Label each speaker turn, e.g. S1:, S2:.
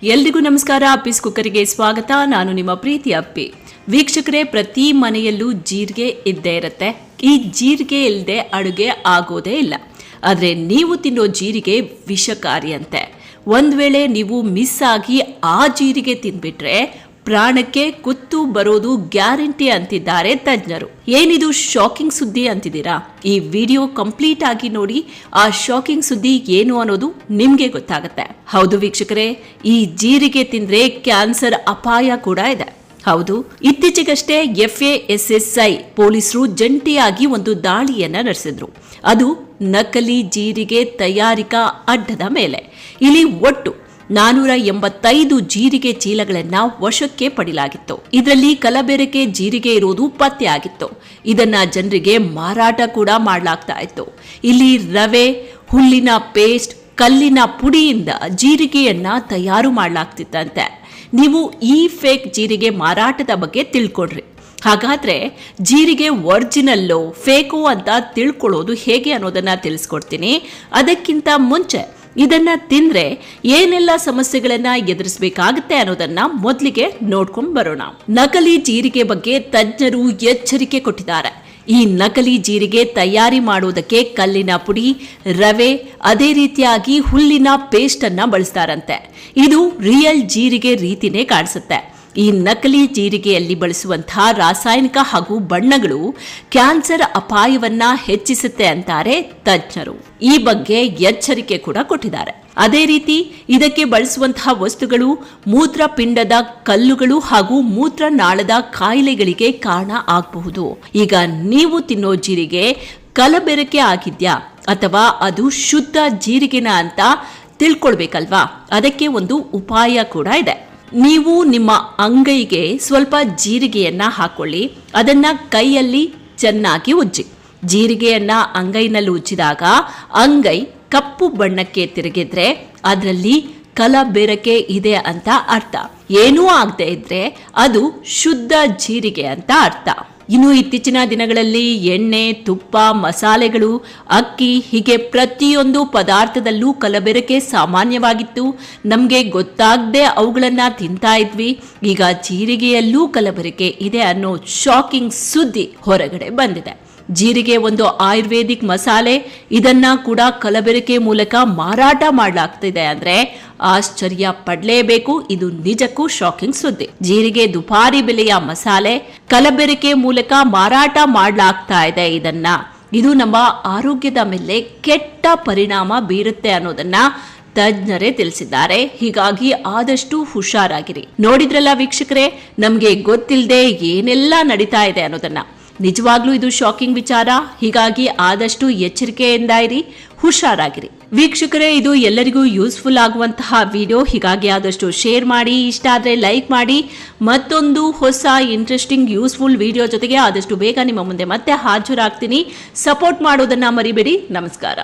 S1: ಎಲ್ರಿಗೂ ನಮಸ್ಕಾರ. ಅಪ್ಪಿಸ್ ಕುಕ್ಕರಿಗೆ ಸ್ವಾಗತ. ನಾನು ನಿಮ್ಮ ಪ್ರೀತಿ ಅಪ್ಪಿ. ವೀಕ್ಷಕರೇ, ಪ್ರತಿ ಮನೆಯಲ್ಲೂ ಜೀರಿಗೆ ಇದ್ದೇ ಇರುತ್ತೆ. ಈ ಜೀರಿಗೆ ಇಲ್ಲದೆ ಅಡುಗೆ ಆಗೋದೇ ಇಲ್ಲ. ಆದರೆ ನೀವು ತಿನ್ನೋ ಜೀರಿಗೆ ವಿಷಕಾರಿ ಅಂತೆ. ಒಂದು ವೇಳೆ ನೀವು ಮಿಸ್ ಆಗಿ ಆ ಜೀರಿಗೆ ತಿಂದ್ಬಿಟ್ರೆ ಪ್ರಾಣಕ್ಕೆ ಕುತ್ತು ಬರೋದು ಗ್ಯಾರಂಟಿ ಅಂತಿದ್ದಾರೆ ತಜ್ಞರು. ಏನಿದು ಶಾಕಿಂಗ್ ಸುದ್ದಿ ಅಂತಿದ್ದೀರಾ? ಈ ವಿಡಿಯೋ ಕಂಪ್ಲೀಟ್ ಆಗಿ ನೋಡಿ. ಆ ಶಾಕಿಂಗ್ ಸುದ್ದಿ ಏನು ಅನ್ನೋದು ನಿಮ್ಗೆ ಗೊತ್ತಾಗುತ್ತೆ. ಹೌದು ವೀಕ್ಷಕರೇ, ಈ ಜೀರಿಗೆ ತಿಂದ್ರೆ ಕ್ಯಾನ್ಸರ್ ಅಪಾಯ ಕೂಡ ಇದೆ. ಹೌದು, ಇತ್ತೀಚೆಗಷ್ಟೇ FASSI ಪೊಲೀಸರು ಜಂಟಿಯಾಗಿ ಒಂದು ದಾಳಿಯನ್ನ ನಡೆಸಿದ್ರು. ಅದು ನಕಲಿ ಜೀರಿಗೆ ತಯಾರಿಕಾ ಅಡ್ಡದ ಮೇಲೆ. ಇಲ್ಲಿ ಒಟ್ಟು 485 ಜೀರಿಗೆ ಚೀಲಗಳನ್ನ ವಶಕ್ಕೆ ಪಡೆಯಲಾಗಿತ್ತು. ಇದರಲ್ಲಿ ಕಲಬೆರಕೆ ಜೀರಿಗೆ ಇರೋದು ಪತ್ತೆ ಆಗಿತ್ತು. ಇದನ್ನ ಜನರಿಗೆ ಮಾರಾಟ ಕೂಡ ಮಾಡಲಾಗ್ತಾ ಇತ್ತು. ಇಲ್ಲಿ ರವೆ, ಹುಲ್ಲಿನ ಪೇಸ್ಟ್, ಕಲ್ಲಿನ ಪುಡಿಯಿಂದ ಜೀರಿಗೆಯನ್ನ ತಯಾರು ಮಾಡಲಾಗ್ತಿತ್ತಂತೆ. ನೀವು ಈ ಫೇಕ್ ಜೀರಿಗೆ ಮಾರಾಟದ ಬಗ್ಗೆ ತಿಳ್ಕೊಡ್ರಿ. ಹಾಗಾದ್ರೆ ಜೀರಿಗೆ ಒರಿಜಿನಲ್ಲೋ ಫೇಕೋ ಅಂತ ತಿಳ್ಕೊಳ್ಳೋದು ಹೇಗೆ ಅನ್ನೋದನ್ನ ತಿಳಿಸ್ಕೊಡ್ತೀನಿ. ಅದಕ್ಕಿಂತ ಮುಂಚೆ ಇದನ್ನ ತಿಂದ್ರೆ ಏನೆಲ್ಲ ಸಮಸ್ಯೆಗಳನ್ನ ಎದುರಿಸಬೇಕಾಗುತ್ತೆ ಅನ್ನೋದನ್ನ ಮೊದಲಿಗೆ ನೋಡ್ಕೊಂಡು ಬರೋಣ. ನಕಲಿ ಜೀರಿಗೆ ಬಗ್ಗೆ ತಜ್ಞರು ಎಚ್ಚರಿಕೆ ಕೊಟ್ಟಿದ್ದಾರೆ. ಈ ನಕಲಿ ಜೀರಿಗೆ ತಯಾರಿ ಮಾಡುವುದಕ್ಕೆ ಕಲ್ಲಿನ ಪುಡಿ, ರವೆ, ಅದೇ ರೀತಿಯಾಗಿ ಹುಲ್ಲಿನ ಪೇಸ್ಟ್ ಅನ್ನ ಬಳಸ್ತಾರಂತೆ. ಇದು ರಿಯಲ್ ಜೀರಿಗೆ ರೀತಿನೇ ಕಾಣಿಸುತ್ತೆ. ಈ ನಕಲಿ ಜೀರಿಗೆಯಲ್ಲಿ ಬಳಸುವಂತಹ ರಾಸಾಯನಿಕ ಹಾಗೂ ಬಣ್ಣಗಳು ಕ್ಯಾನ್ಸರ್ ಅಪಾಯವನ್ನ ಹೆಚ್ಚಿಸುತ್ತೆ ಅಂತಾರೆ ತಜ್ಞರು. ಈ ಬಗ್ಗೆ ಎಚ್ಚರಿಕೆ ಕೂಡ ಕೊಟ್ಟಿದ್ದಾರೆ. ಅದೇ ರೀತಿ ಇದಕ್ಕೆ ಬಳಸುವಂತಹ ವಸ್ತುಗಳು ಮೂತ್ರಪಿಂಡದ ಕಲ್ಲುಗಳು ಹಾಗೂ ಮೂತ್ರನಾಳದ ಕಾಯಿಲೆಗಳಿಗೆ ಕಾರಣ ಆಗಬಹುದು. ಈಗ ನೀವು ತಿನ್ನೋ ಜೀರಿಗೆ ಕಲಬೆರಕೆ ಆಗಿದ್ಯಾ ಅಥವಾ ಅದು ಶುದ್ಧ ಜೀರಿಗೆನ ಅಂತ ತಿಳ್ಕೊಳ್ಬೇಕಲ್ವಾ? ಅದಕ್ಕೆ ಒಂದು ಉಪಾಯ ಕೂಡ ಇದೆ. ನೀವು ನಿಮ್ಮ ಅಂಗೈಗೆ ಸ್ವಲ್ಪ ಜೀರಿಗೆಯನ್ನ ಹಾಕೊಳ್ಳಿ. ಅದನ್ನ ಕೈಯಲ್ಲಿ ಚೆನ್ನಾಗಿ ಉಜ್ಜಿ. ಜೀರಿಗೆಯನ್ನ ಅಂಗೈನಲ್ಲಿ ಉಜ್ಜಿದಾಗ ಅಂಗೈ ಕಪ್ಪು ಬಣ್ಣಕ್ಕೆ ತಿರುಗಿದ್ರೆ ಅದರಲ್ಲಿ ಕಲಬೆರಕೆ ಇದೆ ಅಂತ ಅರ್ಥ. ಏನೂ ಆಗದೆ ಇದ್ರೆ ಅದು ಶುದ್ಧ ಜೀರಿಗೆ ಅಂತ ಅರ್ಥ. ಇನ್ನು ಇತ್ತೀಚಿನ ದಿನಗಳಲ್ಲಿ ಎಣ್ಣೆ, ತುಪ್ಪ, ಮಸಾಲೆಗಳು, ಅಕ್ಕಿ ಹೀಗೆ ಪ್ರತಿಯೊಂದು ಪದಾರ್ಥದಲ್ಲೂ ಕಲಬೆರಕೆ ಸಾಮಾನ್ಯವಾಗಿತ್ತು. ನಮಗೆ ಗೊತ್ತಾಗದೆ ಅವುಗಳನ್ನ ತಿಂತಾ ಇದ್ವಿ. ಈಗ ಜೀರಿಗೆಯಲ್ಲೂ ಕಲಬೆರಕೆ ಇದೆ ಅನ್ನೋ ಶಾಕಿಂಗ್ ಸುದ್ದಿ ಹೊರಗಡೆ ಬಂದಿದೆ. ಜೀರಿಗೆ ಒಂದು ಆಯುರ್ವೇದಿಕ್ ಮಸಾಲೆ. ಇದನ್ನ ಕೂಡ ಕಲಬೆರಕೆ ಮೂಲಕ ಮಾರಾಟ ಮಾಡಲಾಗ್ತಿದೆ ಅಂದ್ರೆ ಆಶ್ಚರ್ಯ ಪಡಲೇಬೇಕು. ಇದು ನಿಜಕ್ಕೂ ಶಾಕಿಂಗ್ ಸುದ್ದಿ. ಜೀರಿಗೆ ದುಬಾರಿ ಬೆಲೆಯ ಮಸಾಲೆ, ಕಲಬೆರಕೆ ಮೂಲಕ ಮಾರಾಟ ಮಾಡಲಾಗ್ತಾ ಇದೆ. ಇದು ನಮ್ಮ ಆರೋಗ್ಯದ ಮೇಲೆ ಕೆಟ್ಟ ಪರಿಣಾಮ ಬೀರುತ್ತೆ ಅನ್ನೋದನ್ನ ತಜ್ಞರೇ ತಿಳಿಸಿದ್ದಾರೆ. ಹೀಗಾಗಿ ಆದಷ್ಟು ಹುಷಾರಾಗಿರಿ. ನೋಡಿದ್ರಲ್ಲ ವೀಕ್ಷಕರೇ, ನಮ್ಗೆ ಗೊತ್ತಿಲ್ಲದೆ ಏನೆಲ್ಲ ನಡೀತಾ ಇದೆ ಅನ್ನೋದನ್ನ. ನಿಜವಾಗ್ಲೂ ಇದು ಶಾಕಿಂಗ್ ವಿಚಾರ. ಹೀಗಾಗಿ ಆದಷ್ಟು ಎಚ್ಚರಿಕೆಯಿಂದ ಇರಿ, ಹುಷಾರಾಗಿರಿ. ವೀಕ್ಷಕರೇ, ಇದು ಎಲ್ಲರಿಗೂ ಯೂಸ್ಫುಲ್ ಆಗುವಂತಹ ವಿಡಿಯೋ. ಹೀಗಾಗಿ ಆದಷ್ಟು ಶೇರ್ ಮಾಡಿ, ಇಷ್ಟ ಆದ್ರೆ ಲೈಕ್ ಮಾಡಿ. ಮತ್ತೊಂದು ಹೊಸ ಇಂಟ್ರೆಸ್ಟಿಂಗ್ ಯೂಸ್ಫುಲ್ ವಿಡಿಯೋ ಜೊತೆಗೆ ಆದಷ್ಟು ಬೇಗ ನಿಮ್ಮ ಮುಂದೆ ಮತ್ತೆ ಹಾಜರಾಗ್ತೀನಿ. ಸಪೋರ್ಟ್ ಮಾಡೋದನ್ನ ಮರಿಬೇಡಿ. ನಮಸ್ಕಾರ.